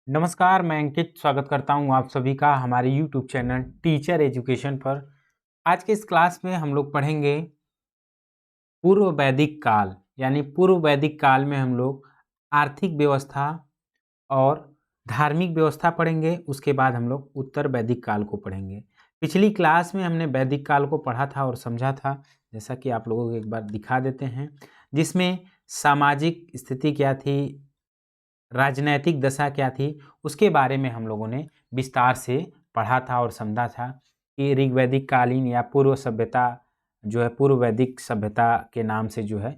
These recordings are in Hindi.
नमस्कार, मैं अंकित स्वागत करता हूं आप सभी का हमारे YouTube चैनल टीचर एजुकेशन पर। आज के इस क्लास में हम लोग पढ़ेंगे पूर्व वैदिक काल। यानी पूर्व वैदिक काल में हम लोग आर्थिक व्यवस्था और धार्मिक व्यवस्था पढ़ेंगे। उसके बाद हम लोग उत्तर वैदिक काल को पढ़ेंगे। पिछली क्लास में हमने वैदिक काल को पढ़ा था और समझा था, जैसा कि आप लोगों को एक बार दिखा देते हैं, जिसमें सामाजिक स्थिति क्या थी, राजनैतिक दशा क्या थी, उसके बारे में हम लोगों ने विस्तार से पढ़ा था और समझा था कि ऋग्वैदिक कालीन या पूर्व सभ्यता जो है पूर्व वैदिक सभ्यता के नाम से जो है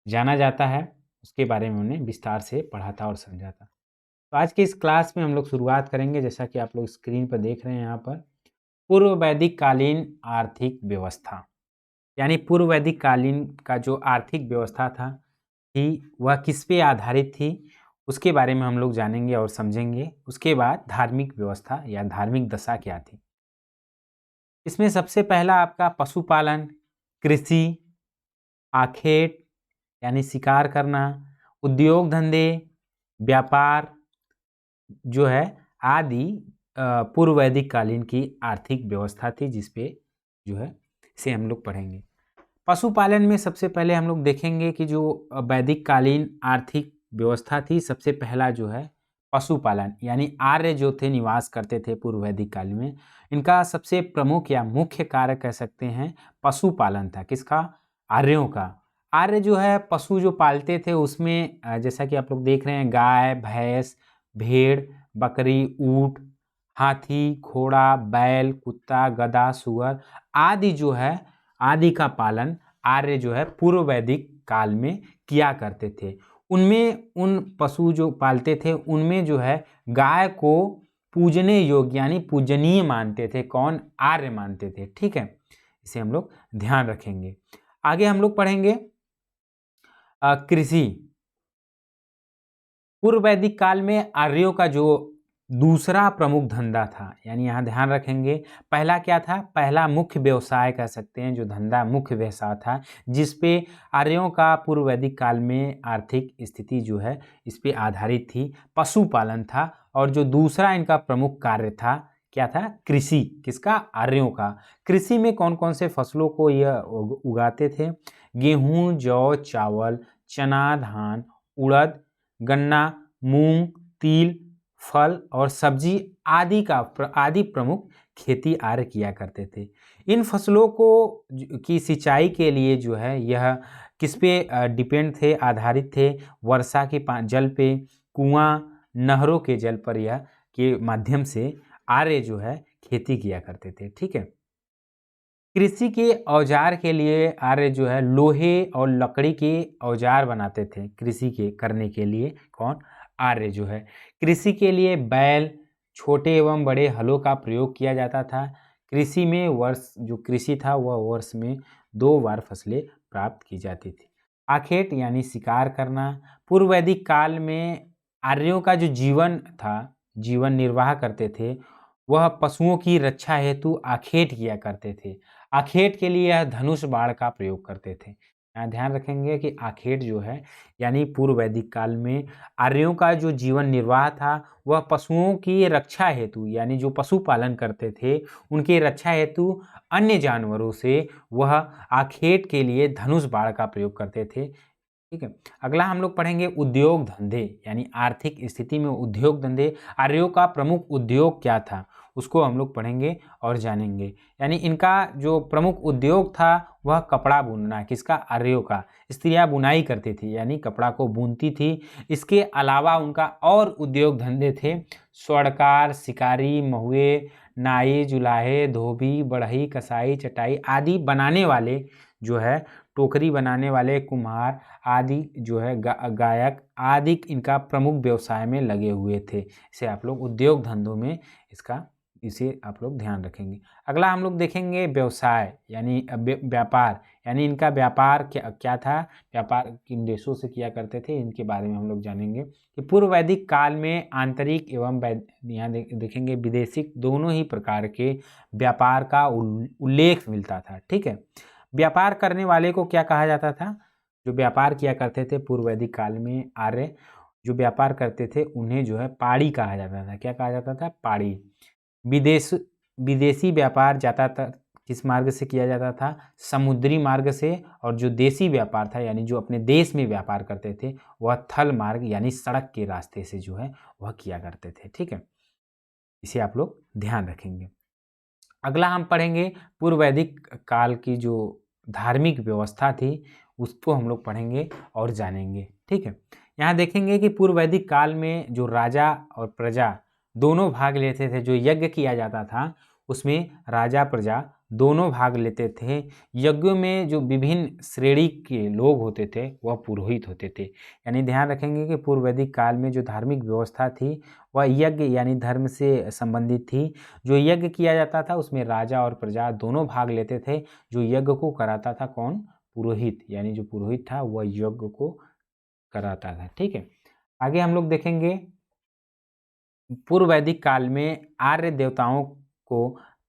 जाना जाता है। उसके बारे में हमने विस्तार से पढ़ा था और समझा था। तो आज के इस क्लास में हम लोग शुरुआत करेंगे, जैसा कि आप लोग स्क्रीन पर देख रहे हैं यहाँ पर, पूर्व वैदिक कालीन आर्थिक व्यवस्था। यानी पूर्व वैदिक कालीन का जो आर्थिक व्यवस्था था थी वह किस पे आधारित थी, उसके बारे में हम लोग जानेंगे और समझेंगे। उसके बाद धार्मिक व्यवस्था या धार्मिक दशा क्या थी। इसमें सबसे पहला आपका पशुपालन, कृषि, आखेट यानी शिकार करना, उद्योग धंधे, व्यापार जो है आदि पूर्व वैदिक कालीन की आर्थिक व्यवस्था थी, जिसपे जो है इसे हम लोग पढ़ेंगे। पशुपालन में सबसे पहले हम लोग देखेंगे कि जो वैदिक कालीन आर्थिक व्यवस्था थी, सबसे पहला जो है पशुपालन। यानी आर्य जो थे निवास करते थे पूर्व वैदिक काल में, इनका सबसे प्रमुख या मुख्य कार्य कह सकते हैं पशुपालन था। किसका? आर्यों का। आर्य जो है पशु जो पालते थे उसमें जैसा कि आप लोग देख रहे हैं, गाय, भैंस, भेड़, बकरी, ऊंट, हाथी, घोड़ा, बैल, कुत्ता, गधा, सुअर आदि जो है आदि का पालन आर्य जो है पूर्व वैदिक काल में किया करते थे। उनमें उन पशु जो पालते थे उनमें जो है गाय को पूजने योग्य यानी पूजनीय मानते थे। कौन? आर्य मानते थे। ठीक है, इसे हम लोग ध्यान रखेंगे। आगे हम लोग पढ़ेंगे कृषि। पूर्व वैदिक काल में आर्यों का जो दूसरा प्रमुख धंधा था, यानी यहाँ ध्यान रखेंगे, पहला क्या था? पहला मुख्य व्यवसाय कह सकते हैं, जो धंधा मुख्य व्यवसाय था, जिस पे आर्यों का पूर्व वैदिक काल में आर्थिक स्थिति जो है इस पे आधारित थी, पशुपालन था। और जो दूसरा इनका प्रमुख कार्य था, क्या था? कृषि। किसका? आर्यों का। कृषि में कौन कौन से फसलों को यह उगाते थे? गेहूँ, जौ, चावल, चना, धान, उड़द, गन्ना, मूंग, तिल, फल और सब्जी आदि प्रमुख खेती आर्य किया करते थे। इन फसलों को की सिंचाई के लिए जो है यह किस पे डिपेंड थे, आधारित थे? वर्षा के जल पे, कुआं, नहरों के जल पर यह के माध्यम से आर्य जो है खेती किया करते थे। ठीक है। कृषि के औजार के लिए आर्य जो है लोहे और लकड़ी के औजार बनाते थे। कृषि के करने के लिए कौन? आर्य जो है। कृषि के लिए बैल, छोटे एवं बड़े हलों का प्रयोग किया जाता था। कृषि में जो कृषि था वह वर्ष में 2 बार फसलें प्राप्त की जाती थी। आखेट यानी शिकार करना। पूर्व वैदिक काल में आर्यों का जो जीवन था, जीवन निर्वाह करते थे, वह पशुओं की रक्षा हेतु आखेट किया करते थे। आखेट के लिए यह धनुष बाण का प्रयोग करते थे। यहाँ ध्यान रखेंगे कि आखेट जो है यानी पूर्व वैदिक काल में आर्यों का जो जीवन निर्वाह था वह पशुओं की रक्षा हेतु, यानी जो पशु पालन करते थे उनकी रक्षा हेतु अन्य जानवरों से वह आखेट के लिए धनुष बाण का प्रयोग करते थे। ठीक है। अगला हम लोग पढ़ेंगे उद्योग धंधे। यानी आर्थिक स्थिति में उद्योग धंधे, आर्यों का प्रमुख उद्योग क्या था उसको हम लोग पढ़ेंगे और जानेंगे। यानी इनका जो प्रमुख उद्योग था वह कपड़ा बुनना। किसका? आर्यों का। स्त्रियां बुनाई करती थी यानी कपड़ा को बुनती थी। इसके अलावा उनका और उद्योग धंधे थे स्वर्णकार, शिकारी, महुए, नाई, जुलाहे, धोबी, बढ़ई, कसाई, चटाई आदि बनाने वाले जो है, टोकरी बनाने वाले, कुम्हार आदि जो है, गायक आदि इनका प्रमुख व्यवसाय में लगे हुए थे। इसे आप लोग उद्योग धंधों में इसे आप लोग ध्यान रखेंगे। अगला हम लोग देखेंगे व्यवसाय यानी व्यापार। यानी इनका व्यापार क्या था, व्यापार किन देशों से किया करते थे, इनके बारे में हम लोग जानेंगे। कि पूर्व वैदिक काल में आंतरिक एवं यहाँ देखेंगे विदेशी दोनों ही प्रकार के व्यापार का उल्लेख मिलता था। ठीक है। व्यापार करने वाले को क्या कहा जाता था? जो व्यापार किया करते थे पूर्व वैदिक काल में आर्य, जो व्यापार करते थे उन्हें जो है पाड़ी कहा जाता था। क्या कहा जाता था? पाड़ी। विदेशी व्यापार ज़्यादातर किस मार्ग से किया जाता था? समुद्री मार्ग से। और जो देशी व्यापार था यानी जो अपने देश में व्यापार करते थे वह थल मार्ग यानी सड़क के रास्ते से जो है वह किया करते थे। ठीक है, इसे आप लोग ध्यान रखेंगे। अगला हम पढ़ेंगे पूर्व वैदिक काल की जो धार्मिक व्यवस्था थी उसको हम लोग पढ़ेंगे और जानेंगे। ठीक है, यहाँ देखेंगे कि पूर्व वैदिक काल में जो राजा और प्रजा दोनों भाग लेते थे। जो यज्ञ किया जाता था उसमें राजा प्रजा दोनों भाग लेते थे। यज्ञों में जो विभिन्न श्रेणी के लोग होते थे वह पुरोहित होते थे। यानी ध्यान रखेंगे कि पूर्व वैदिक काल में जो धार्मिक व्यवस्था थी वह यज्ञ यानी धर्म से संबंधित थी। जो यज्ञ किया जाता था उसमें राजा और प्रजा दोनों भाग लेते थे। जो यज्ञ को कराता था कौन? पुरोहित। यानी जो पुरोहित था वह यज्ञ को कराता था। ठीक है, आगे हम लोग देखेंगे पूर्व वैदिक काल में आर्य देवताओं को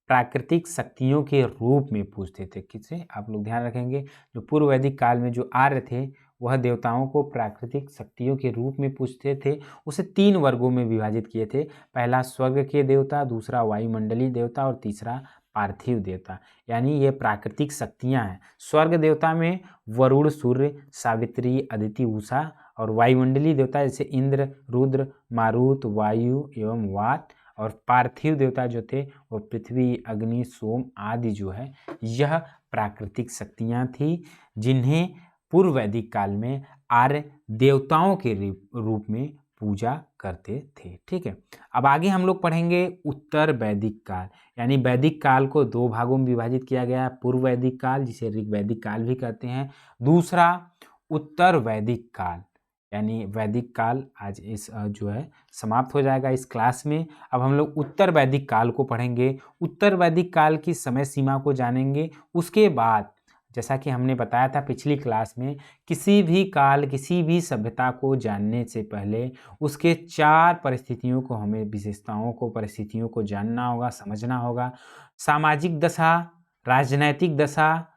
प्राकृतिक शक्तियों के रूप में पूजते थे। किससे? आप लोग ध्यान रखेंगे जो पूर्व वैदिक काल में जो आर्य थे वह देवताओं को प्राकृतिक शक्तियों के रूप में पूजते थे। उसे 3 वर्गों में विभाजित किए थे। पहला स्वर्ग के देवता, दूसरा वायुमंडलीय देवता और तीसरा पार्थिव देवता। यानी ये प्राकृतिक शक्तियाँ हैं। स्वर्ग देवता में वरुण, सूर्य, सावित्री, अदिति, उषा और वायुमंडलीय देवता जैसे इंद्र, रुद्र, मारुत, वायु एवं वात और पार्थिव देवता जो थे वो पृथ्वी, अग्नि, सोम आदि जो है यह प्राकृतिक शक्तियाँ थी जिन्हें पूर्व वैदिक काल में आर्य देवताओं के रूप में पूजा करते थे। ठीक है, अब आगे हम लोग पढ़ेंगे उत्तर वैदिक काल। यानी वैदिक काल को 2 भागों में विभाजित किया गया है। पूर्व वैदिक काल जिसे ऋग वैदिक काल भी कहते हैं, दूसरा उत्तर वैदिक काल। यानी वैदिक काल आज इस जो है समाप्त हो जाएगा इस क्लास में। अब हम लोग उत्तर वैदिक काल को पढ़ेंगे। उत्तर वैदिक काल की समय सीमा को जानेंगे। उसके बाद जैसा कि हमने बताया था पिछली क्लास में, किसी भी काल किसी भी सभ्यता को जानने से पहले उसके 4 परिस्थितियों को हमें विशेषताओं को परिस्थितियों को जानना होगा, समझना होगा। सामाजिक दशा, राजनैतिक दशा,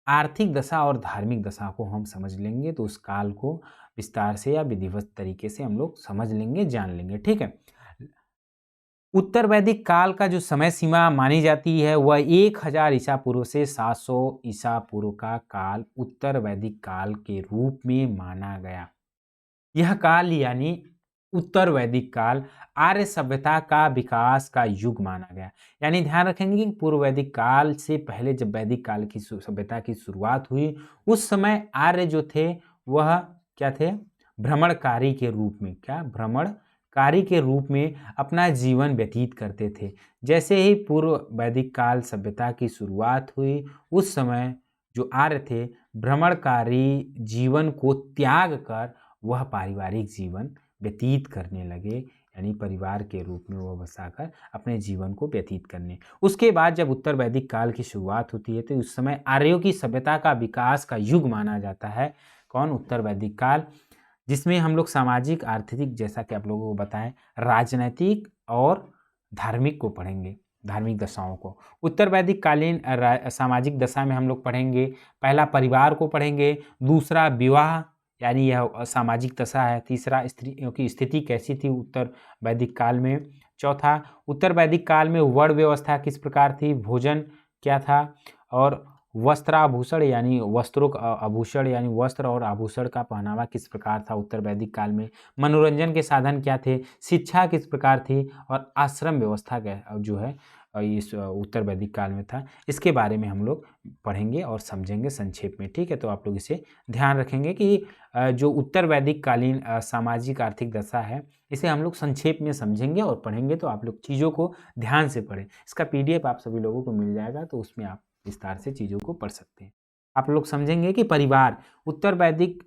आर्थिक दशा और धार्मिक दशा को हम समझ लेंगे तो उस काल को विस्तार से या विधिवत तरीके से हम लोग समझ लेंगे, जान लेंगे। ठीक है, उत्तर वैदिक काल का जो समय सीमा मानी जाती है वह 1000 ईसा पूर्व से 700 ईसा पूर्व का काल उत्तर वैदिक काल के रूप में माना गया। यह काल यानी उत्तर वैदिक काल आर्य सभ्यता का विकास का युग माना गया। यानी ध्यान रखेंगे कि पूर्व वैदिक काल से पहले जब वैदिक काल की सभ्यता की शुरुआत हुई उस समय आर्य जो थे वह क्या थे? भ्रमणकारी के रूप में। क्या? भ्रमणकारी के रूप में अपना जीवन व्यतीत करते थे। जैसे ही पूर्व वैदिक काल सभ्यता की शुरुआत हुई उस समय जो आर्य थे भ्रमणकारी जीवन को त्याग कर वह पारिवारिक जीवन व्यतीत करने लगे। यानी परिवार के रूप में वह बसाकर अपने जीवन को व्यतीत करने। उसके बाद जब उत्तर वैदिक काल की शुरुआत होती है तो उस समय आर्यों की सभ्यता का विकास का युग माना जाता है। कौन? उत्तर वैदिक काल, जिसमें हम लोग सामाजिक, आर्थिक, जैसा कि आप लोगों को बताएं, राजनैतिक और धार्मिक को पढ़ेंगे, धार्मिक दशाओं को। उत्तर वैदिक कालीन सामाजिक दशा में हम लोग पढ़ेंगे, पहला परिवार को पढ़ेंगे, दूसरा विवाह यानी यह सामाजिक दशा है, तीसरा स्त्रियों की स्थिति कैसी थी उत्तर वैदिक काल में, चौथा उत्तर वैदिक काल में वर्ण व्यवस्था किस प्रकार थी, भोजन क्या था, और वस्त्राभूषण यानी वस्त्रों का आभूषण यानी वस्त्र और आभूषण का पहनावा किस प्रकार था उत्तर वैदिक काल में, मनोरंजन के साधन क्या थे, शिक्षा किस प्रकार थी और आश्रम व्यवस्था जो है इस उत्तर वैदिक काल में था। इसके बारे में हम लोग पढ़ेंगे और समझेंगे संक्षेप में। ठीक है, तो आप लोग इसे ध्यान रखेंगे कि जो उत्तर वैदिक कालीन सामाजिक आर्थिक दशा है इसे हम लोग संक्षेप में समझेंगे और पढ़ेंगे। तो आप लोग चीज़ों को ध्यान से पढ़ें। इसका PDF आप सभी लोगों को मिल जाएगा तो उसमें आप विस्तार से चीज़ों को पढ़ सकते हैं। आप लोग समझेंगे कि परिवार उत्तर वैदिक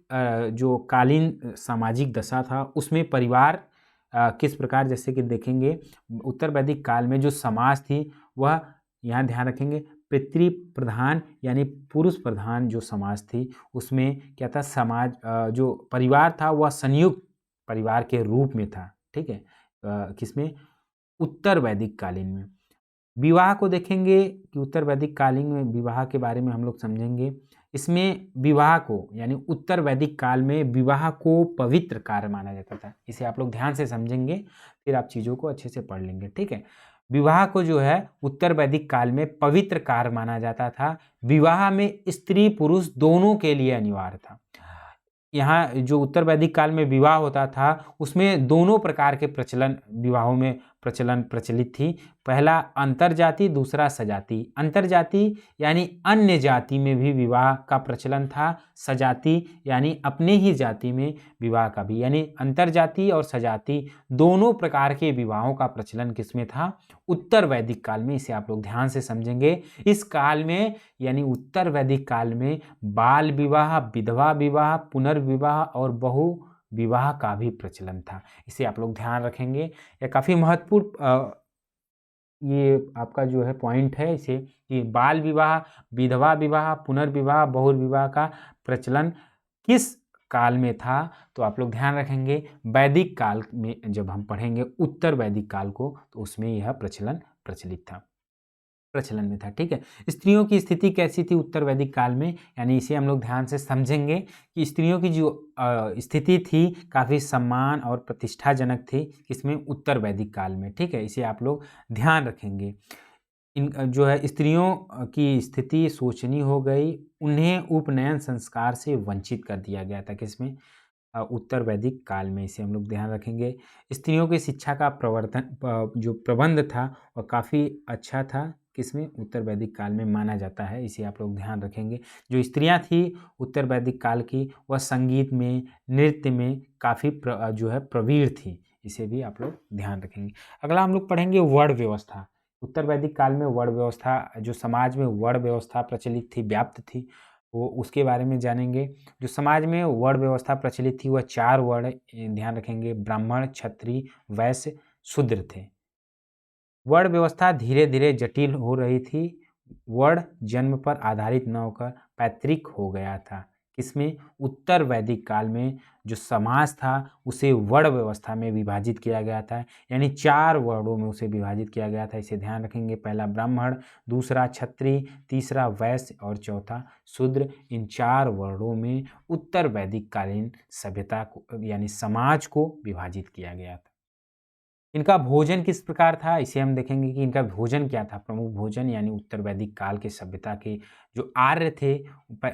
जो कालीन सामाजिक दशा था उसमें परिवार किस प्रकार, जैसे कि देखेंगे उत्तर वैदिक काल में जो समाज थी वह, यहाँ ध्यान रखेंगे, पितृ प्रधान यानी पुरुष प्रधान जो समाज थी उसमें क्या था, समाज जो परिवार था वह संयुक्त परिवार के रूप में था। ठीक है, किसमें? उत्तर वैदिक कालीन में। विवाह को देखेंगे कि उत्तर वैदिक कालीन में विवाह के बारे में हम लोग समझेंगे इसमें विवाह को यानी उत्तर वैदिक काल में विवाह को पवित्र कार्य माना जाता था। इसे आप लोग ध्यान से समझेंगे, फिर आप चीज़ों को अच्छे से पढ़ लेंगे, ठीक है। विवाह को जो है उत्तर वैदिक काल में पवित्र कार्य माना जाता था। विवाह में स्त्री पुरुष दोनों के लिए अनिवार्य था। यहाँ जो उत्तर वैदिक काल में विवाह होता था उसमें दोनों प्रकार के प्रचलन विवाहों में प्रचलित थी। पहला अंतरजाति, दूसरा सजाति। अंतरजाति यानी अन्य जाति में भी विवाह का प्रचलन था। सजाति यानी अपने ही जाति में विवाह का भी, यानी अंतरजाति और सजाति दोनों प्रकार के विवाहों का प्रचलन किसमें था? उत्तर वैदिक काल में। इसे आप लोग ध्यान से समझेंगे। इस काल में यानी उत्तर वैदिक काल में बाल विवाह, विधवा विवाह, पुनर्विवाह और बहु विवाह का भी प्रचलन था। इसे आप लोग ध्यान रखेंगे। यह काफ़ी महत्वपूर्ण ये आपका जो है पॉइंट है इसे, कि बाल विवाह, विधवा विवाह, पुनर्विवाह, बहुविवाह का प्रचलन किस काल में था? तो आप लोग ध्यान रखेंगे वैदिक काल में जब हम पढ़ेंगे उत्तर वैदिक काल को तो उसमें यह प्रचलन में था, ठीक है। स्त्रियों की स्थिति कैसी थी उत्तर वैदिक काल में, यानी इसे हम लोग ध्यान से समझेंगे कि स्त्रियों की जो स्थिति थी काफ़ी सम्मान और प्रतिष्ठाजनक थी इसमें उत्तर वैदिक काल में, ठीक है। इसे आप लोग ध्यान रखेंगे। इन जो है स्त्रियों की स्थिति शोचनीय हो गई, उन्हें उपनयन संस्कार से वंचित कर दिया गया था। किसमें? उत्तर वैदिक काल में। इसे हम लोग ध्यान रखेंगे। स्त्रियों की शिक्षा का जो प्रबंध था वह काफ़ी अच्छा था। किसमें? उत्तर वैदिक काल में माना जाता है। इसे आप लोग ध्यान रखेंगे। जो स्त्रियां थी उत्तर वैदिक काल की वह संगीत में, नृत्य में काफ़ी जो है प्रवीण थी। इसे भी आप लोग ध्यान रखेंगे। अगला हम लोग पढ़ेंगे वर्ण व्यवस्था। उत्तर वैदिक काल में वर्ण व्यवस्था, जो समाज में वर्ण व्यवस्था प्रचलित थी, व्याप्त थी, वो उसके बारे में जानेंगे। जो समाज में वर्ण व्यवस्था प्रचलित थी वह 4 वर्ण ध्यान रखेंगे, ब्राह्मण, क्षत्रिय, वैश्य, शूद्र थे। वर्ण व्यवस्था धीरे धीरे जटिल हो रही थी। वर्ण जन्म पर आधारित न होकर पैतृक हो गया था। किसमें? उत्तर वैदिक काल में जो समाज था उसे वर्ण व्यवस्था में विभाजित किया गया था, यानी 4 वर्णों में उसे विभाजित किया गया था। इसे ध्यान रखेंगे। पहला ब्राह्मण, दूसरा क्षत्रिय, तीसरा वैश्य और चौथा शूद्र। इन 4 वर्णों में उत्तर वैदिक कालीन सभ्यता को यानी समाज को विभाजित किया गया था। इनका भोजन किस प्रकार था? इसे हम देखेंगे कि इनका भोजन क्या था। प्रमुख भोजन यानी उत्तर वैदिक काल के सभ्यता के जो आर्य थे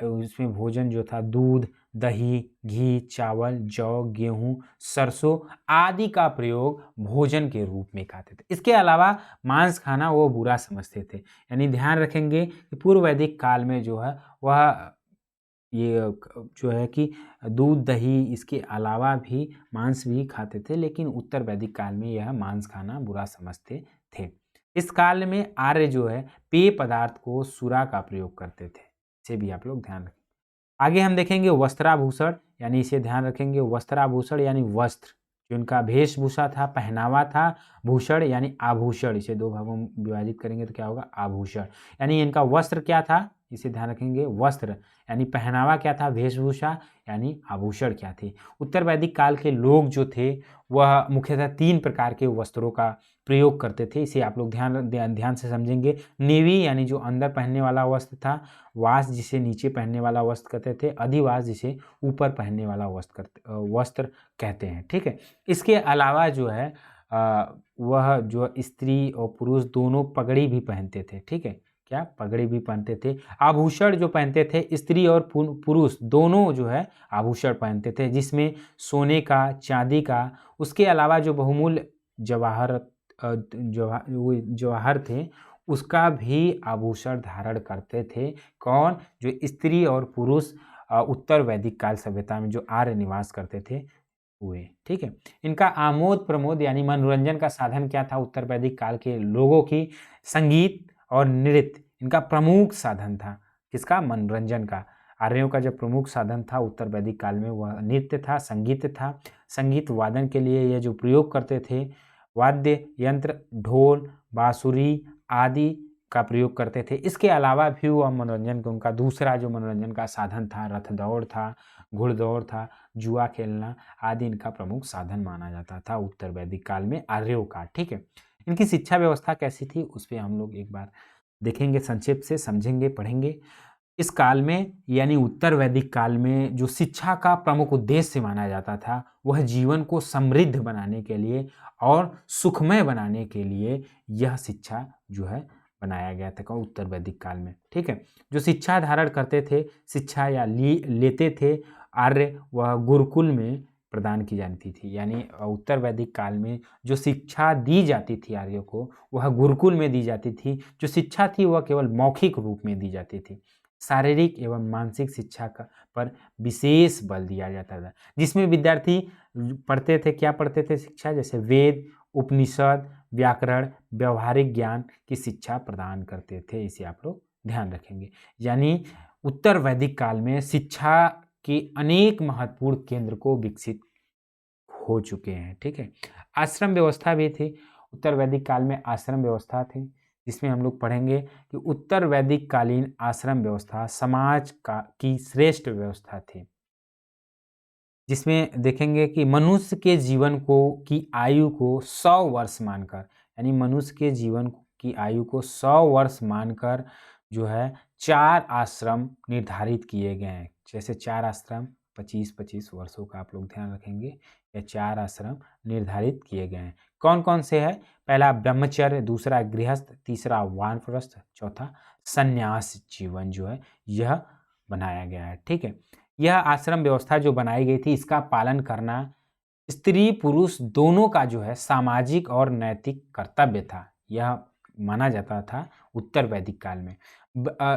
उसमें भोजन जो था दूध, दही, घी, चावल, जौ, गेहूं, सरसों आदि का प्रयोग भोजन के रूप में खाते थे। इसके अलावा मांस खाना वो बुरा समझते थे। यानी ध्यान रखेंगे कि पूर्व वैदिक काल में जो है वह ये जो है कि दूध, दही इसके अलावा भी मांस भी खाते थे, लेकिन उत्तर वैदिक काल में यह मांस खाना बुरा समझते थे। इस काल में आर्य जो है पेय पदार्थ को सुरा का प्रयोग करते थे। इसे भी आप लोग ध्यान रखें। आगे हम देखेंगे वस्त्राभूषण, यानी इसे ध्यान रखेंगे। वस्त्राभूषण यानी वस्त्र, जो इनका वेशभूषा था, पहनावा था। भूषण यानी आभूषण, इसे 2 भागों में विभाजित करेंगे तो क्या होगा? आभूषण। यानी इनका वस्त्र क्या था? इसे ध्यान रखेंगे। वस्त्र यानी पहनावा क्या था? वेशभूषा यानी आभूषण क्या थे? उत्तर वैदिक काल के लोग जो थे वह मुख्यतः 3 प्रकार के वस्त्रों का प्रयोग करते थे। इसे आप लोग ध्यान से समझेंगे। नेवी यानी जो अंदर पहनने वाला वस्त्र था, वास जिसे नीचे पहनने वाला वस्त्र कहते थे, अधिवास जिसे ऊपर पहनने वाला वस्त्र कहते हैं, ठीक है। इसके अलावा जो है वह जो स्त्री और पुरुष दोनों पगड़ी भी पहनते थे, ठीक है। क्या? पगड़ी भी पहनते थे। आभूषण जो पहनते थे स्त्री और पुरुष दोनों जो है आभूषण पहनते थे, जिसमें सोने का, चांदी का, उसके अलावा जो बहुमूल्य जवाहर थे उसका भी आभूषण धारण करते थे। कौन? जो स्त्री और पुरुष उत्तर वैदिक काल सभ्यता में जो आर्य निवास करते थे हुए, ठीक है। इनका आमोद प्रमोद यानी मनोरंजन का साधन क्या था? उत्तर वैदिक काल के लोगों की संगीत और नृत्य इनका प्रमुख साधन था। किसका? मनोरंजन का। आर्यों का जो प्रमुख साधन था उत्तर वैदिक काल में वह नृत्य था, संगीत था। संगीत वादन के लिए यह जो प्रयोग करते थे वाद्य यंत्र, ढोल, बांसुरी आदि का प्रयोग करते थे। इसके अलावा भी वह मनोरंजन का उनका दूसरा जो मनोरंजन का साधन था रथ दौड़ था, घुड़दौड़ था, जुआ खेलना आदि इनका प्रमुख साधन माना जाता था उत्तर वैदिक काल में आर्यों का, ठीक है। इनकी शिक्षा व्यवस्था कैसी थी उस पर हम लोग एक बार देखेंगे, संक्षेप से समझेंगे, पढ़ेंगे। इस काल में यानी उत्तर वैदिक काल में जो शिक्षा का प्रमुख उद्देश्य माना जाता था वह जीवन को समृद्ध बनाने के लिए और सुखमय बनाने के लिए यह शिक्षा जो है बनाया गया था उत्तर वैदिक काल में। ठीक है, जो शिक्षा धारण करते थे, शिक्षा या लेते थे आर्य, वह गुरुकुल में प्रदान की जाती थी। यानी उत्तर वैदिक काल में जो शिक्षा दी जाती थी आर्यों को वह गुरुकुल में दी जाती थी। जो शिक्षा थी वह केवल मौखिक रूप में दी जाती थी। शारीरिक एवं मानसिक शिक्षा का पर विशेष बल दिया जाता था, जिसमें विद्यार्थी पढ़ते थे, क्या पढ़ते थे शिक्षा, जैसे वेद, उपनिषद, व्याकरण, व्यवहारिक ज्ञान की शिक्षा प्रदान करते थे। इसे आप लोग ध्यान रखेंगे। यानी उत्तर वैदिक काल में शिक्षा के अनेक महत्वपूर्ण केंद्र को विकसित हो चुके हैं। ठीक है, आश्रम व्यवस्था भी थी। उत्तर वैदिक काल में आश्रम व्यवस्था थी, जिसमें हम लोग पढ़ेंगे कि उत्तर वैदिक कालीन आश्रम व्यवस्था समाज की श्रेष्ठ व्यवस्था थी, जिसमें देखेंगे कि मनुष्य के जीवन की आयु को 100 वर्ष मानकर, यानी मनुष्य के जीवन की आयु को 100 वर्ष मानकर जो है 4 आश्रम निर्धारित किए गए हैं। जैसे 4 आश्रम 25-25 वर्षों का आप लोग ध्यान रखेंगे। ये 4 आश्रम निर्धारित किए गए हैं। कौन कौन से हैं? पहला ब्रह्मचर्य, दूसरा गृहस्थ, तीसरा वानप्रस्थ, चौथा संन्यास जीवन जो है यह बनाया गया है। ठीक है, यह आश्रम व्यवस्था जो बनाई गई थी इसका पालन करना स्त्री पुरुष दोनों का जो है सामाजिक और नैतिक कर्तव्य था। यह माना जाता था उत्तर वैदिक काल में।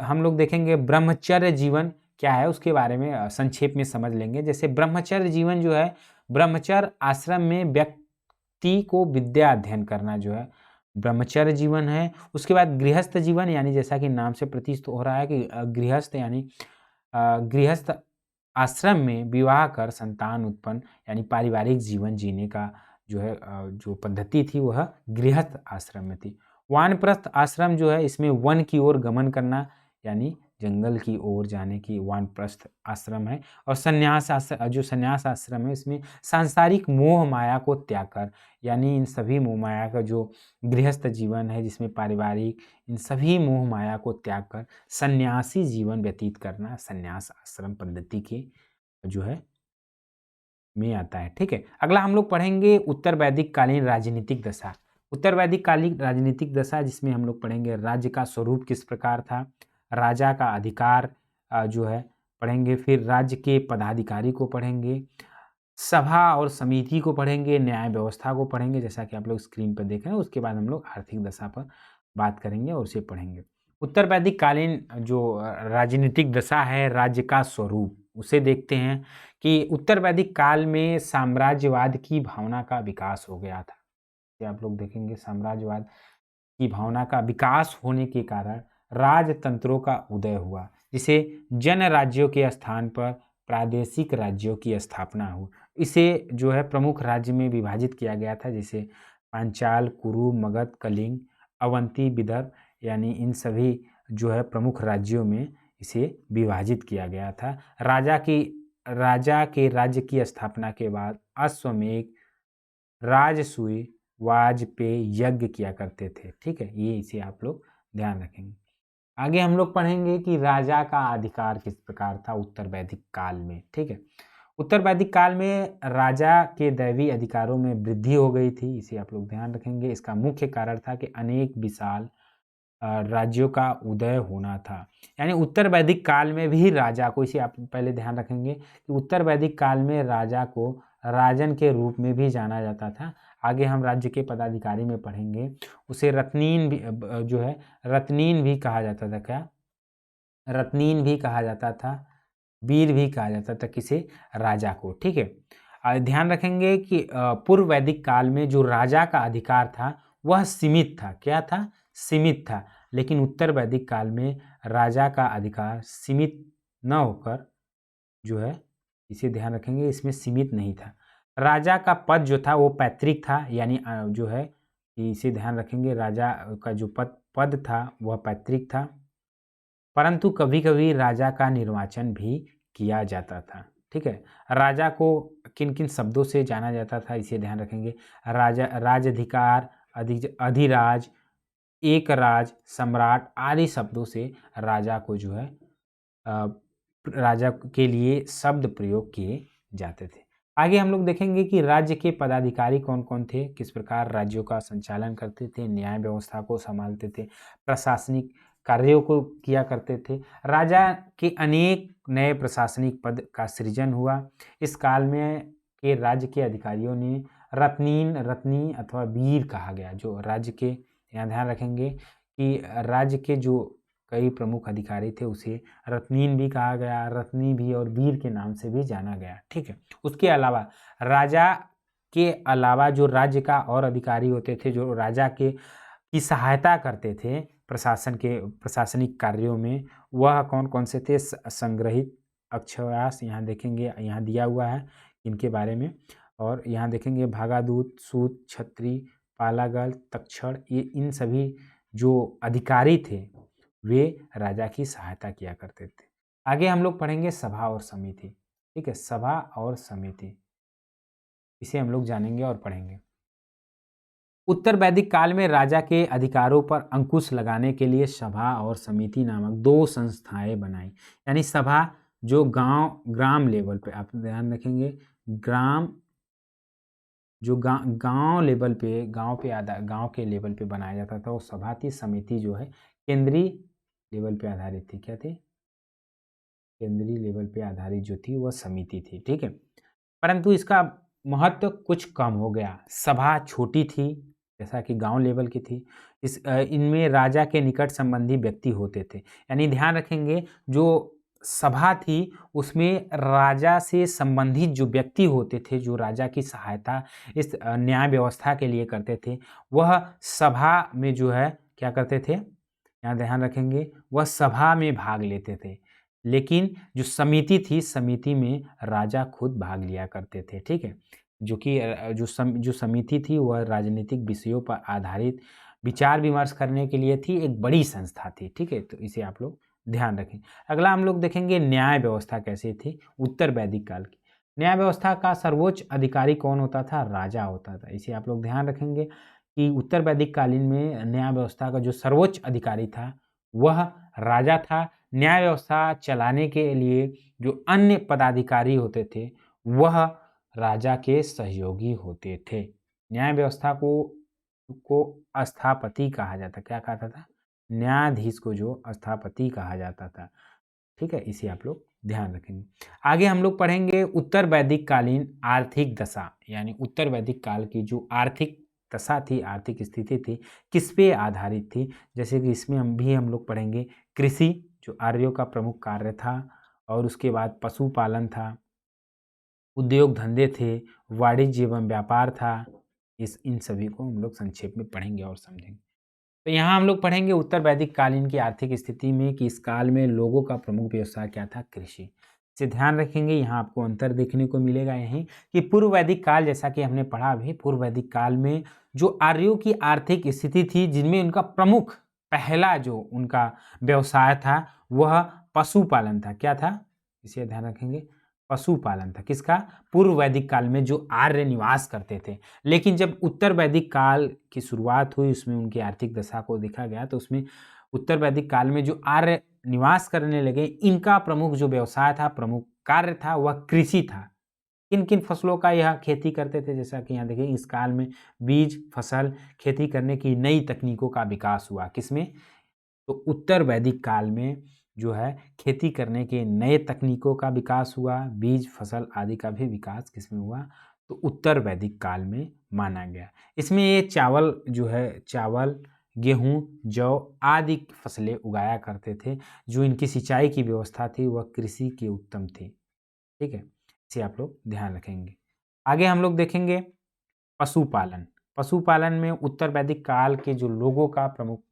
हम लोग देखेंगे ब्रह्मचर्य जीवन क्या है उसके बारे में संक्षेप में समझ लेंगे। जैसे ब्रह्मचर्य जीवन जो है, ब्रह्मचर्य आश्रम में व्यक्ति को विद्या अध्ययन करना जो है ब्रह्मचर्य जीवन है। उसके बाद गृहस्थ जीवन, यानी जैसा कि नाम से प्रतीत हो रहा है कि गृहस्थ यानी गृहस्थ आश्रम में विवाह कर संतान उत्पन्न यानी पारिवारिक जीवन जीने का जो है जो पद्धति थी वह गृहस्थ आश्रम में थी। वानप्रस्थ आश्रम जो है इसमें वन की ओर गमन करना यानी जंगल की ओर जाने की वानप्रस्थ आश्रम है। और संन्यास आश्रम, जो संन्यास आश्रम है इसमें सांसारिक मोह माया को त्याग कर, यानी इन सभी मोह माया का जो गृहस्थ जीवन है जिसमें पारिवारिक, इन सभी मोह माया को त्याग कर सन्यासी जीवन व्यतीत करना संन्यास आश्रम पद्धति की जो है में आता है। ठीक है, अगला हम लोग पढ़ेंगे उत्तर वैदिक कालीन राजनीतिक दशा। उत्तर वैदिक कालीन राजनीतिक दशा जिसमें हम लोग पढ़ेंगे राज्य का स्वरूप किस प्रकार था, राजा का अधिकार जो है पढ़ेंगे, फिर राज्य के पदाधिकारी को पढ़ेंगे, सभा और समिति को पढ़ेंगे, न्याय व्यवस्था को पढ़ेंगे जैसा कि आप लोग स्क्रीन पर देख रहे हैं। उसके बाद हम लोग आर्थिक दशा पर बात करेंगे और उसे पढ़ेंगे। उत्तर वैदिक कालीन जो राजनीतिक दशा है, राज्य का स्वरूप, उसे देखते हैं कि उत्तर वैदिक काल में साम्राज्यवाद की भावना का विकास हो गया था। ये आप लोग देखेंगे, साम्राज्यवाद की भावना का विकास होने के कारण राजतंत्रों का उदय हुआ, जिसे जन राज्यों के स्थान पर प्रादेशिक राज्यों की स्थापना हुई। इसे जो है प्रमुख राज्य में विभाजित किया गया था, जैसे पांचाल, कुरु, मगध, कलिंग, अवंती, विदर्भ, यानी इन सभी जो है प्रमुख राज्यों में इसे विभाजित किया गया था। राजा के राज्य की स्थापना के बाद अश्वमेध, राजसूय, वाजपेयी यज्ञ किया करते थे। ठीक है, ये इसे आप लोग ध्यान रखेंगे। आगे हम लोग पढ़ेंगे कि राजा का अधिकार किस प्रकार था उत्तर वैदिक काल में। ठीक है, उत्तर वैदिक काल में राजा के दैवी अधिकारों में वृद्धि हो गई थी, इसे आप लोग ध्यान रखेंगे। इसका मुख्य कारण था कि अनेक विशाल राज्यों का उदय होना था। यानी उत्तर वैदिक काल में भी राजा को, इसे आप पहले ध्यान रखेंगे कि उत्तर वैदिक काल में राजा को राजन के रूप में भी जाना जाता था। आगे हम राज्य के पदाधिकारी में पढ़ेंगे, उसे रत्नीन भी जो है रत्नीन भी कहा जाता था। क्या? रत्नीन भी कहा जाता था, वीर भी कहा जाता था किसे? राजा को। ठीक है, ध्यान रखेंगे कि पूर्व वैदिक काल में जो राजा का अधिकार था वह सीमित था। क्या था? सीमित था। लेकिन उत्तर वैदिक काल में राजा का अधिकार सीमित न होकर जो है, इसे ध्यान रखेंगे, इसमें सीमित नहीं था। राजा का पद जो था वो पैतृक था, यानी जो है इसे ध्यान रखेंगे, राजा का जो पद था वह पैतृक था, परंतु कभी कभी राजा का निर्वाचन भी किया जाता था। ठीक है, राजा को किन किन शब्दों से जाना जाता था इसे ध्यान रखेंगे। राजा, राजाधिकार, अधिराज, एक राज, सम्राट आदि शब्दों से राजा को जो है राजा के लिए शब्द प्रयोग किए जाते थे। आगे हम लोग देखेंगे कि राज्य के पदाधिकारी कौन कौन थे, किस प्रकार राज्यों का संचालन करते थे, न्याय व्यवस्था को संभालते थे, प्रशासनिक कार्यों को किया करते थे। राजा के अनेक नए प्रशासनिक पद का सृजन हुआ। इस काल में के राज्य के अधिकारियों ने रत्नीन, रत्नी अथवा वीर कहा गया। जो राज्य के, यहाँ ध्यान रखेंगे कि राज्य के जो कई प्रमुख अधिकारी थे उसे रत्नीन भी कहा गया, रत्नी भी और वीर के नाम से भी जाना गया। ठीक है। उसके अलावा राजा के अलावा जो राज्य का और अधिकारी होते थे, जो राजा के की सहायता करते थे प्रशासन के प्रशासनिक कार्यों में, वह कौन कौन से थे? संग्रहित, अक्षव्यास, यहाँ देखेंगे, यहाँ दिया हुआ है इनके बारे में। और यहाँ देखेंगे भागादूत, सूत, छत्री, पालागल, तक्षण, ये इन सभी जो अधिकारी थे वे राजा की सहायता किया करते थे। आगे हम लोग पढ़ेंगे सभा और समिति। ठीक है, सभा और समिति, इसे हम लोग जानेंगे और पढ़ेंगे। उत्तर वैदिक काल में राजा के अधिकारों पर अंकुश लगाने के लिए सभा और समिति नामक दो संस्थाएं बनाई। यानी सभा जो ग्राम लेवल पे, आप ध्यान रखेंगे, ग्राम जो गांव लेवल पे, गांव के लेवल पे बनाया जाता था वो सभा थी। समिति जो है केंद्रीय लेवल पे आधारित थी। क्या थी? केंद्रीय लेवल पे आधारित जो थी वह समिति थी। ठीक है, परंतु इसका महत्व कुछ कम हो गया। सभा छोटी थी, जैसा कि गांव लेवल की थी। इनमें राजा के निकट संबंधी व्यक्ति होते थे। यानी ध्यान रखेंगे, जो सभा थी उसमें राजा से संबंधित जो व्यक्ति होते थे, जो राजा की सहायता इस न्याय व्यवस्था के लिए करते थे, वह सभा में जो है क्या करते थे, यहाँ ध्यान रखेंगे, वह सभा में भाग लेते थे। लेकिन जो समिति थी, समिति में राजा खुद भाग लिया करते थे। ठीक है, जो कि जो समिति थी वह राजनीतिक विषयों पर आधारित विचार विमर्श करने के लिए थी, एक बड़ी संस्था थी। ठीक है, तो इसे आप लोग ध्यान रखें। अगला हम लोग देखेंगे न्याय व्यवस्था कैसी थी उत्तर वैदिक काल की। न्याय व्यवस्था का सर्वोच्च अधिकारी कौन होता था? राजा होता था। इसे आप लोग ध्यान रखेंगे कि उत्तर वैदिक कालीन में न्याय व्यवस्था का जो सर्वोच्च अधिकारी था वह राजा था। न्याय व्यवस्था चलाने के लिए जो अन्य पदाधिकारी होते थे वह राजा के सहयोगी होते थे। न्याय व्यवस्था को अस्थापति कहा जाता। क्या कहा था? न्यायाधीश को जो अस्थापति कहा जाता था। ठीक है, इसे आप लोग ध्यान रखेंगे। आगे हम लोग पढ़ेंगे उत्तर वैदिक कालीन आर्थिक दशा। यानी उत्तर वैदिक काल की जो आर्थिक दशा थी, आर्थिक स्थिति थी, किस पे आधारित थी? जैसे कि इसमें हम लोग पढ़ेंगे कृषि, जो आर्यों का प्रमुख कार्य था, और उसके बाद पशुपालन था, उद्योग धंधे थे, वाणिज्य एवं व्यापार था। इन सभी को हम लोग संक्षेप में पढ़ेंगे और समझेंगे। तो यहाँ हम लोग पढ़ेंगे उत्तर वैदिक कालीन की आर्थिक स्थिति में कि इस काल में लोगों का प्रमुख व्यवसाय क्या था? कृषि। इसे ध्यान रखेंगे, यहाँ आपको अंतर देखने को मिलेगा यही कि पूर्व वैदिक काल, जैसा कि हमने पढ़ा अभी, पूर्व वैदिक काल में जो आर्यों की आर्थिक स्थिति थी, जिनमें उनका प्रमुख पहला जो उनका व्यवसाय था वह पशुपालन था। क्या था? इसे ध्यान रखेंगे, पशुपालन था। किसका? पूर्व वैदिक काल में जो आर्य निवास करते थे। लेकिन जब उत्तर वैदिक काल की शुरुआत हुई, उसमें उनकी आर्थिक दशा को देखा गया, तो उसमें उत्तर वैदिक काल में जो आर्य निवास करने लगे, इनका प्रमुख जो व्यवसाय था, प्रमुख कार्य था, वह कृषि था। किन किन फसलों का यह खेती करते थे? जैसा कि यहाँ देखिए, इस काल में बीज फसल खेती करने की नई तकनीकों का विकास हुआ। किसमें? तो उत्तर वैदिक काल में जो है खेती करने के नए तकनीकों का विकास हुआ, बीज फसल आदि का भी विकास किसमें हुआ? तो उत्तर वैदिक काल में माना गया। इसमें ये चावल जो है, चावल, गेहूं, जौ आदि फसलें उगाया करते थे। जो इनकी सिंचाई की व्यवस्था थी वह कृषि की उत्तम थी। ठीक है, इसे आप लोग ध्यान रखेंगे। आगे हम लोग देखेंगे पशुपालन। पशुपालन में उत्तर वैदिक काल के जो लोगों का प्रमुख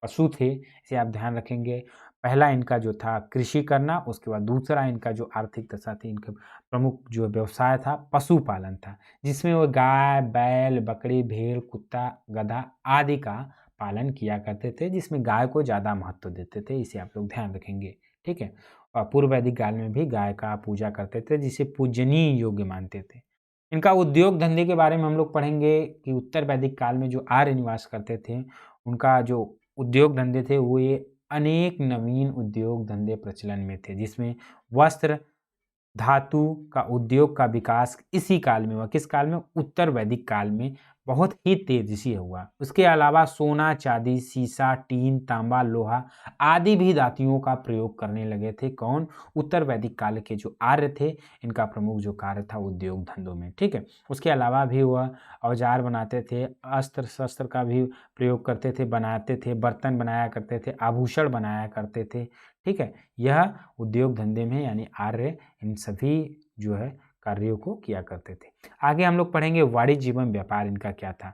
पशु थे, इसे आप ध्यान रखेंगे। पहला इनका जो था कृषि करना, उसके बाद दूसरा इनका जो आर्थिक दशा थी, इनका प्रमुख जो व्यवसाय था पशुपालन था, जिसमें वो गाय, बैल, बकरी, भेड़, कुत्ता, गधा आदि का पालन किया करते थे, जिसमें गाय को ज़्यादा महत्व देते थे। इसे आप लोग ध्यान रखेंगे। ठीक है, और पूर्व वैदिक काल में भी गाय का पूजा करते थे, जिसे पूजनीय योग्य मानते थे। इनका उद्योग धंधे के बारे में हम लोग पढ़ेंगे कि उत्तर वैदिक काल में जो आर्य निवास करते थे, उनका जो उद्योग धंधे थे वो ये अनेक नवीन उद्योग धंधे प्रचलन में थे, जिसमें वस्त्र धातु का उद्योग का विकास इसी काल में हुआ। किस काल में? उत्तर वैदिक काल में बहुत ही तेजी से हुआ। उसके अलावा सोना, चांदी, सीसा, टीन, तांबा, लोहा आदि भी धातुओं का प्रयोग करने लगे थे। कौन? उत्तर वैदिक काल के जो आर्य थे, इनका प्रमुख जो कार्य था उद्योग धंधों में, ठीक है। उसके अलावा भी वह औजार बनाते थे, अस्त्र शस्त्र का भी प्रयोग करते थे, बनाते थे, बर्तन बनाया करते थे, आभूषण बनाया करते थे, ठीक है। यह उद्योग धंधे में यानी आर्य इन सभी जो है कार्यों को किया करते थे। आगे हम लोग पढ़ेंगे वाणिज्य एवं व्यापार इनका क्या था।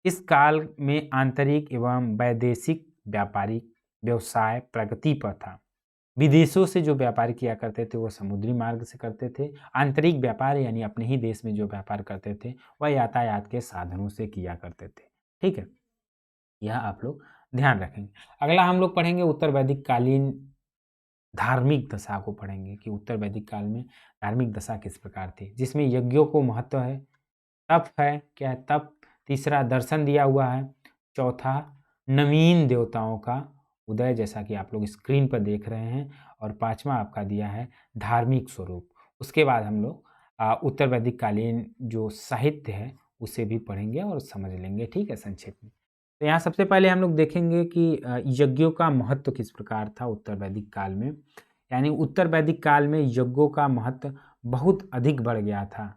इस काल में आंतरिक एवं वैदेशिक व्यापारिक व्यवसाय प्रगति पर था। विदेशों से जो व्यापार किया करते थे वो समुद्री मार्ग से करते थे। आंतरिक व्यापार यानी अपने ही देश में जो व्यापार करते थे वह यातायात के साधनों से किया करते थे, ठीक है। यह आप लोग ध्यान रखेंगे। अगला हम लोग पढ़ेंगे उत्तर वैदिक कालीन धार्मिक दशा को पढ़ेंगे कि उत्तर वैदिक काल में धार्मिक दशा किस प्रकार थी, जिसमें यज्ञों को महत्व है, तप है, क्या है? तप। तीसरा दर्शन दिया हुआ है। चौथा नवीन देवताओं का उदय, जैसा कि आप लोग स्क्रीन पर देख रहे हैं। और पांचवा आपका दिया है धार्मिक स्वरूप। उसके बाद हम लोग उत्तर वैदिक कालीन जो साहित्य है उसे भी पढ़ेंगे और समझ लेंगे, ठीक है, संक्षेप में। तो यहाँ सबसे पहले हम लोग देखेंगे कि यज्ञों का महत्व किस प्रकार था उत्तर वैदिक काल में। यानी उत्तर वैदिक काल में यज्ञों का महत्व बहुत अधिक बढ़ गया था।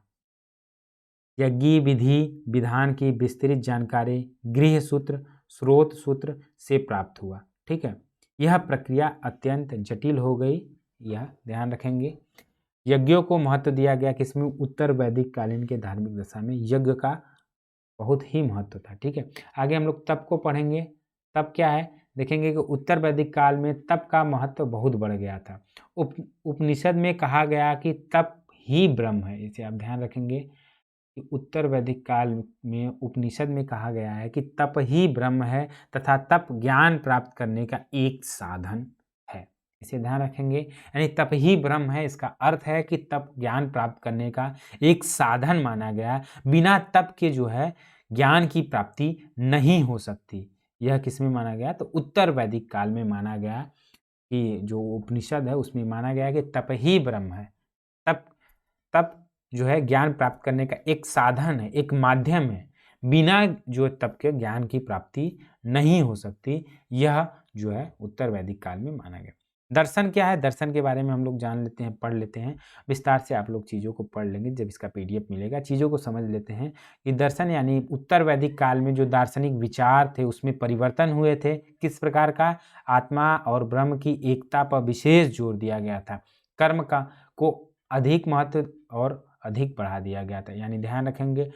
यज्ञ विधि विधान की विस्तृत जानकारी गृह सूत्र स्रोत सूत्र से प्राप्त हुआ, ठीक है। यह प्रक्रिया अत्यंत जटिल हो गई, यह ध्यान रखेंगे। यज्ञों को महत्व दिया गया किसमें? उत्तर वैदिक कालीन के धार्मिक दशा में यज्ञ का बहुत ही महत्व था, ठीक है। आगे हम लोग तप को पढ़ेंगे। तप क्या है देखेंगे कि उत्तर वैदिक काल में तप का महत्व बहुत बढ़ गया था। उपनिषद में कहा गया कि तप ही ब्रह्म है, इसे आप ध्यान रखेंगे कि उत्तर वैदिक काल में उपनिषद में कहा गया है कि तप ही ब्रह्म है तथा तप ज्ञान प्राप्त करने का एक साधन है, इसे ध्यान रखेंगे। यानी तप ही ब्रह्म है, इसका अर्थ है कि तप ज्ञान प्राप्त करने का एक साधन माना गया। बिना तप के जो है ज्ञान की प्राप्ति नहीं हो सकती। यह किसमें माना गया? तो उत्तर वैदिक काल में माना गया कि जो उपनिषद है उसमें माना गया कि तप ही ब्रह्म है। तप तप जो है ज्ञान प्राप्त करने का एक साधन है, एक माध्यम है। बिना जो तप के ज्ञान की प्राप्ति नहीं हो सकती। यह जो है उत्तर वैदिक काल में माना गया। दर्शन क्या है? दर्शन के बारे में हम लोग जान लेते हैं, पढ़ लेते हैं विस्तार से। आप लोग चीज़ों को पढ़ लेंगे जब इसका पीडीएफ मिलेगा, चीज़ों को समझ लेते हैं कि दर्शन यानी उत्तर वैदिक काल में जो दार्शनिक विचार थे उसमें परिवर्तन हुए थे। किस प्रकार का? आत्मा और ब्रह्म की एकता पर विशेष जोर दिया गया था। कर्म का को अधिक महत्व और अधिक बढ़ा दिया गया था। यानी ध्यान रखेंगे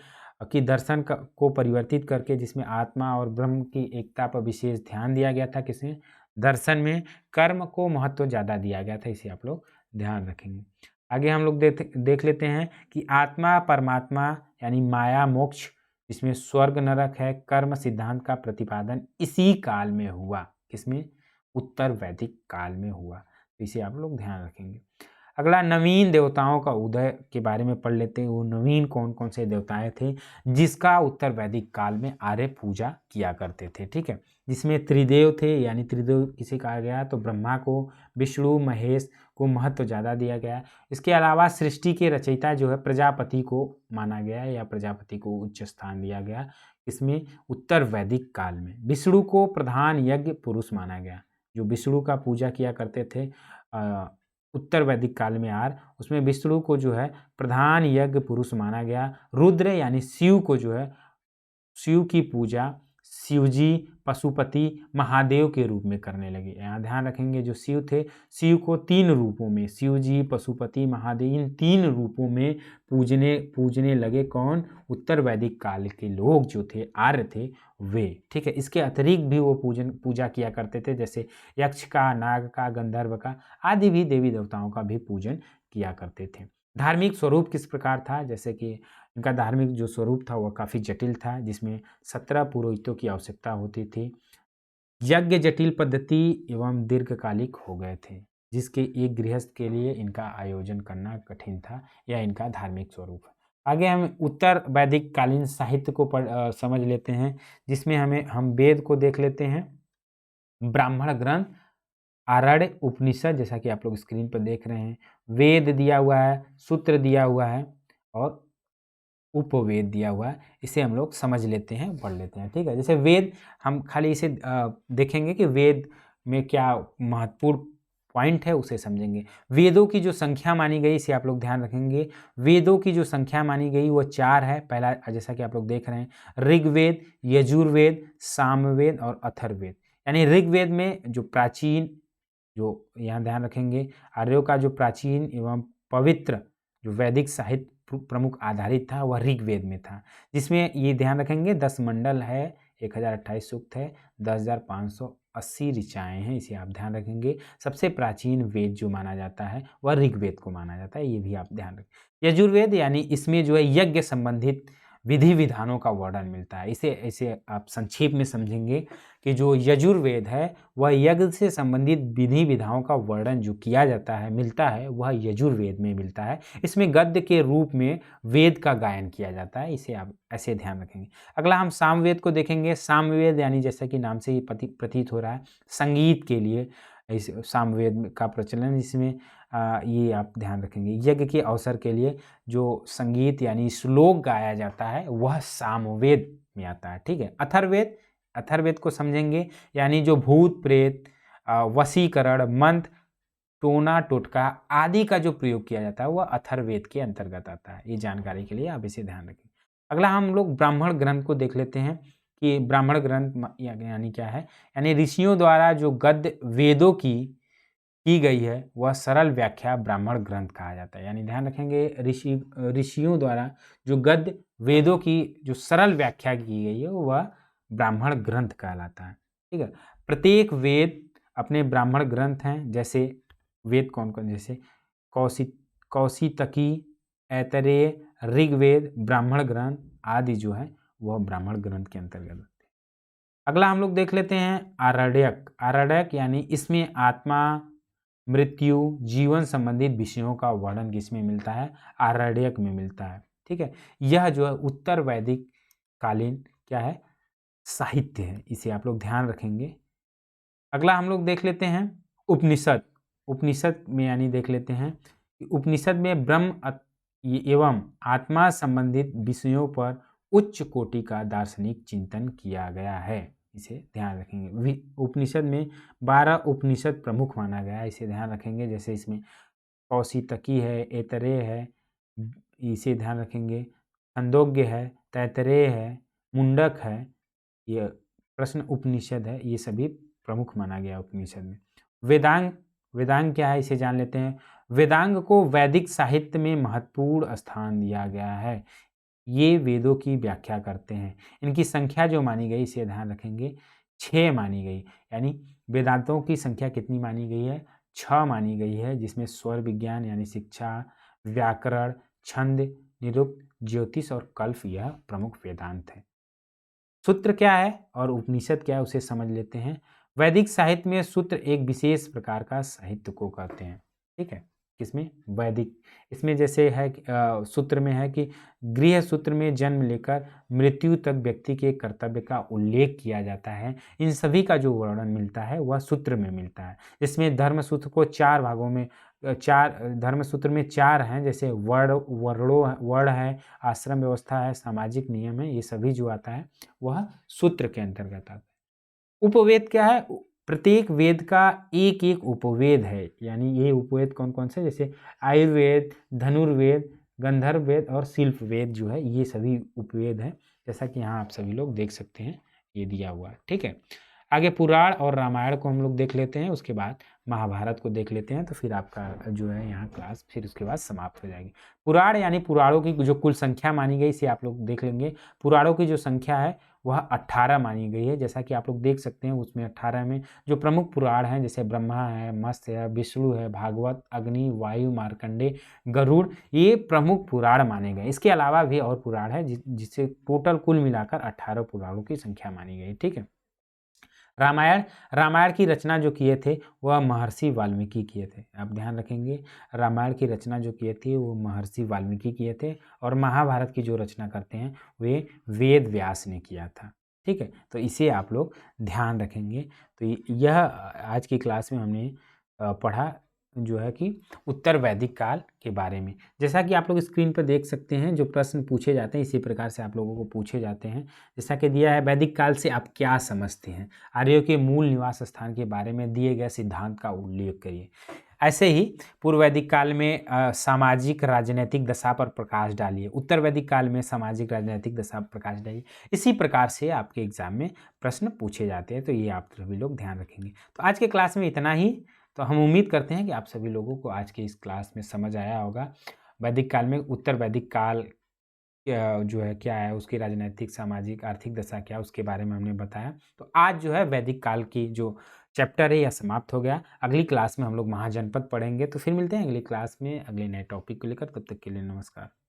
कि दर्शन को परिवर्तित करके जिसमें आत्मा और ब्रह्म की एकता पर विशेष ध्यान दिया गया था। किसमें? दर्शन में कर्म को महत्व ज़्यादा दिया गया था, इसे आप लोग ध्यान रखेंगे। आगे हम लोग देख लेते हैं कि आत्मा परमात्मा यानी माया मोक्ष, जिसमें स्वर्ग नरक है, कर्म सिद्धांत का प्रतिपादन इसी काल में हुआ। किसमें? उत्तर वैदिक काल में हुआ, तो इसे आप लोग ध्यान रखेंगे। अगला नवीन देवताओं का उदय के बारे में पढ़ लेते हैं। वो नवीन कौन कौन से देवताएं थे जिसका उत्तर वैदिक काल में आर्य पूजा किया करते थे, ठीक है। जिसमें त्रिदेव थे, यानी त्रिदेव किसे कहा गया? तो ब्रह्मा को, विष्णु, महेश को महत्व ज़्यादा दिया गया। इसके अलावा सृष्टि के रचयिता जो है प्रजापति को माना गया या प्रजापति को उच्च स्थान दिया गया। इसमें उत्तर वैदिक काल में विष्णु को प्रधान यज्ञ पुरुष माना गया। जो विष्णु का पूजा किया करते थे उत्तर वैदिक काल में उसमें विष्णु को जो है प्रधान यज्ञ पुरुष माना गया। रुद्र यानी शिव को जो है शिव की पूजा शिवजी, पशुपति, महादेव के रूप में करने लगे। यहाँ ध्यान रखेंगे जो शिव थे, शिव को तीन रूपों में, शिवजी, पशुपति, महादेव, इन तीन रूपों में पूजने लगे। कौन? उत्तर वैदिक काल के लोग जो थे, आर्य थे वे, ठीक है। इसके अतिरिक्त भी वो पूजा किया करते थे, जैसे यक्ष का, नाग का, गंधर्व का आदि भी देवी देवताओं का भी पूजन किया करते थे। धार्मिक स्वरूप किस प्रकार था? जैसे कि इनका धार्मिक जो स्वरूप था वह काफ़ी जटिल था, जिसमें 17 पुरोहितों की आवश्यकता होती थी। यज्ञ जटिल पद्धति एवं दीर्घकालिक हो गए थे, जिसके एक गृहस्थ के लिए इनका आयोजन करना कठिन था। यह इनका धार्मिक स्वरूप है। आगे हम उत्तर वैदिक कालीन साहित्य को समझ लेते हैं, जिसमें हम वेद को देख लेते हैं, ब्राह्मण ग्रंथ, आरण्य उपनिषद जैसा कि आप लोग स्क्रीन पर देख रहे हैं, वेद दिया हुआ है, सूत्र दिया हुआ है और उपवेद दिया हुआ है। इसे हम लोग समझ लेते हैं, पढ़ लेते हैं, ठीक है। जैसे वेद हम खाली इसे देखेंगे कि वेद में क्या महत्वपूर्ण पॉइंट है उसे समझेंगे। वेदों की जो संख्या मानी गई इसे आप लोग ध्यान रखेंगे। वेदों की जो संख्या मानी गई वो 4 है। पहला जैसा कि आप लोग देख रहे हैं ऋग्वेद, यजुर्वेद, सामवेद और अथर्ववेद। यानी ऋग्वेद में जो प्राचीन, जो यहाँ ध्यान रखेंगे, आर्यों का जो प्राचीन एवं पवित्र जो वैदिक साहित्य प्रमुख आधारित था वह ऋग्वेद में था, जिसमें ये ध्यान रखेंगे 10 मंडल है, 1028 सूक्त है, 10,580 ऋचाएँ हैं, इसे आप ध्यान रखेंगे। सबसे प्राचीन वेद जो माना जाता है वह ऋग्वेद को माना जाता है, ये भी आप ध्यान रखें। यजुर्वेद यानी इसमें जो है यज्ञ संबंधित विधि विधानों का वर्णन मिलता है। इसे आप संक्षेप में समझेंगे कि जो यजुर्वेद है वह यज्ञ से संबंधित विधि विधाओं का वर्णन जो किया जाता है, मिलता है, वह यजुर्वेद में मिलता है। इसमें गद्य के रूप में वेद का गायन किया जाता है, इसे आप ऐसे ध्यान रखेंगे। अगला हम सामवेद को देखेंगे। सामवेद यानी जैसा कि नाम से ही प्रतीत हो रहा है, संगीत के लिए इस सामवेद का प्रचलन, इसमें ये आप ध्यान रखेंगे। यज्ञ के अवसर के लिए जो संगीत यानी श्लोक गाया जाता है वह सामवेद में आता है, ठीक है। अथर्ववेद, अथर्ववेद को समझेंगे, यानी जो भूत प्रेत, वशीकरण, मंत्र, टोना टोटका आदि का जो प्रयोग किया जाता है वह अथर्ववेद के अंतर्गत आता है। ये जानकारी के लिए आप इसे ध्यान रखें। अगला हम लोग ब्राह्मण ग्रंथ को देख लेते हैं कि ब्राह्मण ग्रंथ यानी क्या है। यानी ऋषियों द्वारा जो गद्य वेदों की गई है वह सरल व्याख्या ब्राह्मण ग्रंथ कहा जाता है। यानी ध्यान रखेंगे ऋषियों द्वारा जो गद्य वेदों की जो सरल व्याख्या की गई है वह ब्राह्मण ग्रंथ कहलाता है, ठीक है। प्रत्येक वेद अपने ब्राह्मण ग्रंथ हैं। जैसे वेद कौन कौन, जैसे कौशितकी, ऐतरेय, ऋग्वेद, ब्राह्मण ग्रंथ आदि जो है वह ब्राह्मण ग्रंथ के अंतर्गत होते हैं। अगला हम लोग देख लेते हैं आरण्यक। आरण्यक यानी इसमें आत्मा, मृत्यु, जीवन संबंधित विषयों का वर्णन किसमें मिलता है, आरण्यक में मिलता है, ठीक है। यह जो है उत्तर वैदिक कालीन क्या है, साहित्य है, इसे आप लोग ध्यान रखेंगे। अगला हम लोग देख लेते हैं उपनिषद। उपनिषद में यानी देख लेते हैं कि उपनिषद में ब्रह्म एवं आत्मा संबंधित विषयों पर उच्च कोटि का दार्शनिक चिंतन किया गया है, इसे ध्यान रखेंगे। उपनिषद में 12 उपनिषद प्रमुख माना गया है, इसे ध्यान रखेंगे। जैसे इसमें कौशितकी है, ऐतरेय है, इसे ध्यान रखेंगे, छंदोग्य है, तैतरेय है, मुंडक है, ये प्रश्न उपनिषद है, ये सभी प्रमुख माना गया उपनिषद में। वेदांग, वेदांग क्या है इसे जान लेते हैं। वेदांग को वैदिक साहित्य में महत्वपूर्ण स्थान दिया गया है। ये वेदों की व्याख्या करते हैं। इनकी संख्या जो मानी गई इसे ध्यान रखेंगे 6 मानी गई। यानी वेदांतों की संख्या कितनी मानी गई है, 6 मानी गई है, जिसमें स्वर विज्ञान यानी शिक्षा, व्याकरण, छंद, निरुक्त, ज्योतिष और कल्प यह प्रमुख वेदांत है। सूत्र क्या है और उपनिषद क्या है उसे समझ लेते हैं। वैदिक साहित्य में सूत्र एक विशेष प्रकार का साहित्य को कहते हैं, ठीक है। किसमें, वैदिक। इसमें जैसे है सूत्र में है कि गृह सूत्र में जन्म लेकर मृत्यु तक व्यक्ति के कर्तव्य का उल्लेख किया जाता है। इन सभी का जो वर्णन मिलता है वह सूत्र में मिलता है। इसमें धर्म सूत्र को 4 भागों में, 4 धर्म सूत्र में 4 हैं। जैसे वर्ण है, आश्रम व्यवस्था है, सामाजिक नियम है, ये सभी जो आता है वह सूत्र के अंतर्गत आता है। उपवेद क्या है, प्रत्येक वेद का एक एक उपवेद है। यानी ये उपवेद कौन कौन से, जैसे आयुर्वेद, धनुर्वेद, गंधर्व वेद और शिल्प वेद जो है ये सभी उपवेद हैं। जैसा कि यहाँ आप सभी लोग देख सकते हैं, ये दिया हुआ है, ठीक है। आगे पुराण और रामायण को हम लोग देख लेते हैं, उसके बाद महाभारत को देख लेते हैं, तो फिर आपका जो है यहाँ क्लास फिर उसके बाद समाप्त हो जाएगी। पुराण यानी पुराणों की जो कुल संख्या मानी गई इसे आप लोग देख लेंगे। पुराणों की जो संख्या है वह 18 मानी गई है। जैसा कि आप लोग देख सकते हैं उसमें 18 में जो प्रमुख पुराण हैं जैसे ब्रह्मा है, मत्स्य है, विष्णु है, भागवत, अग्नि, वायु, मार्कंडे, गरुड़, ये प्रमुख पुराण माने गए। इसके अलावा भी और पुराण है जिससे टोटल कुल मिलाकर 18 पुराणों की संख्या मानी गई, ठीक है। रामायण, रामायण की रचना जो किए थे वह महर्षि वाल्मीकि किए थे। आप ध्यान रखेंगे, रामायण की रचना जो किए थे वो महर्षि वाल्मीकि किए थे, और महाभारत की जो रचना करते हैं वे वेद व्यास ने किया था। ठीक है, तो इसे आप लोग ध्यान रखेंगे। तो यह आज की क्लास में हमने पढ़ा जो है कि उत्तर वैदिक काल के बारे में। जैसा कि आप लोग स्क्रीन पर देख सकते हैं, जो प्रश्न पूछे जाते हैं इसी प्रकार से आप लोगों को पूछे जाते हैं। जैसा कि दिया है, वैदिक काल से आप क्या समझते हैं? आर्यों के मूल निवास स्थान के बारे में दिए गए सिद्धांत का उल्लेख करिए। ऐसे ही पूर्व वैदिक काल में सामाजिक राजनीतिक दशा पर प्रकाश डालिए। उत्तर वैदिक काल में सामाजिक राजनीतिक दशा पर प्रकाश डालिए। इसी प्रकार से आपके एग्जाम में प्रश्न पूछे जाते हैं, तो ये आप सभी लोग ध्यान रखेंगे। तो आज के क्लास में इतना ही। तो हम उम्मीद करते हैं कि आप सभी लोगों को आज के इस क्लास में समझ आया होगा। वैदिक काल में उत्तर वैदिक काल जो है क्या है, उसकी राजनीतिक सामाजिक आर्थिक दशा क्या है, उसके बारे में हमने बताया। तो आज जो है वैदिक काल की जो चैप्टर है यह समाप्त हो गया। अगली क्लास में हम लोग महाजनपद पढ़ेंगे। तो फिर मिलते हैं अगली क्लास में अगले नए टॉपिक को लेकर। तब तक के लिए नमस्कार।